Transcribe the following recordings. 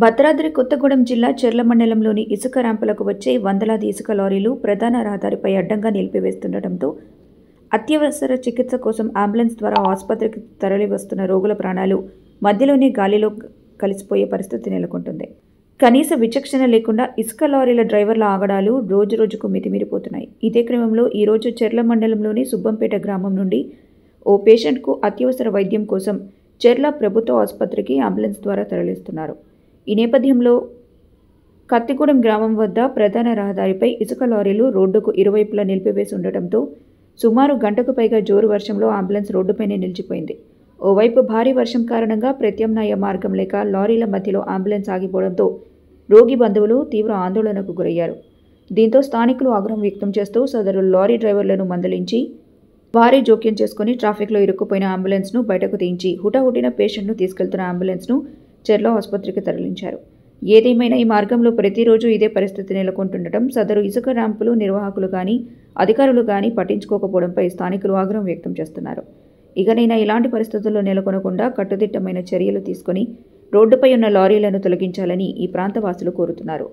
భద్రాద్రి కొత్తగూడెం జిల్లా చెర్ల మండలంలోని ఇసుక ర్యాంపులకు వచ్చే వందలాది ఇసుక లారీలు ప్రధాన రహదారిపై అడ్డంగా నిలిపివేస్తుండటంతో అత్యవసర చికిత్స కోసం అంబులెన్స్ ద్వారా ఆసుపత్రికి తరలివస్తున్న రోగుల ప్రాణాలు మధ్యలోనే గాలిలో కలిసిపోయే పరిస్థితి నెలకొంటుంది. కనీస విచక్షణ లేకుండా ఇసుక లారీల డ్రైవర్ల ఆగడాలు రోజురోజుకు మితిమీరిపోతున్నాయి. ఇదే క్రమంలో ఈరోజు చెర్ల మండలంలోని సుబ్బంపేట గ్రామం నుండి ఓ పేషెంట్కు అత్యవసర వైద్యం కోసం చెర్ల ప్రభుత్వ ఆసుపత్రికి అంబులెన్స్ ద్వారా తరలిస్తున్నారు. ఈ నేపథ్యంలో కత్తిగూడెం గ్రామం వద్ద ప్రధాన రహదారిపై ఇసుక లారీలు రోడ్డుకు ఇరువైపులా నిలిపివేసి ఉండటంతో సుమారు గంటకు పైగా జోరు వర్షంలో అంబులెన్స్ రోడ్డుపైనే నిలిచిపోయింది. ఓవైపు భారీ వర్షం కారణంగా ప్రత్యామ్నాయ మార్గం లేక లారీల మధ్యలో అంబులెన్స్ ఆగిపోవడంతో రోగి బంధువులు తీవ్ర ఆందోళనకు గురయ్యారు. దీంతో స్థానికులు ఆగ్రహం వ్యక్తం చేస్తూ సదరు లారీ డ్రైవర్లను మందలించి భారీ జోక్యం చేసుకుని ట్రాఫిక్లో ఇరుక్కుపోయిన అంబులెన్స్ను బయటకు తీయించి హుటాహుటిన పేషెంట్ను తీసుకెళ్తున్న అంబులెన్స్ను చెర్ల ఆసుపత్రికి తరలించారు. ఏదేమైనా ఈ మార్గంలో ప్రతిరోజు ఇదే పరిస్థితి నెలకొంటుండటం సదరు ఇసుక ర్యాంపులు నిర్వాహకులు కానీ అధికారులు కానీ పట్టించుకోకపోవడంపై స్థానికులు ఆగ్రహం వ్యక్తం చేస్తున్నారు. ఇకనైనా ఇలాంటి పరిస్థితుల్లో నెలకొనకుండా కట్టుదిట్టమైన చర్యలు తీసుకుని రోడ్డుపై ఉన్న లారీలను తొలగించాలని ఈ ప్రాంతవాసులు కోరుతున్నారు.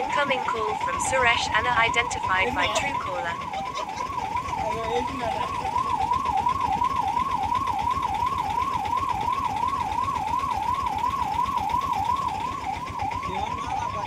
Incoming call from Suresh Anna identified by Truecaller.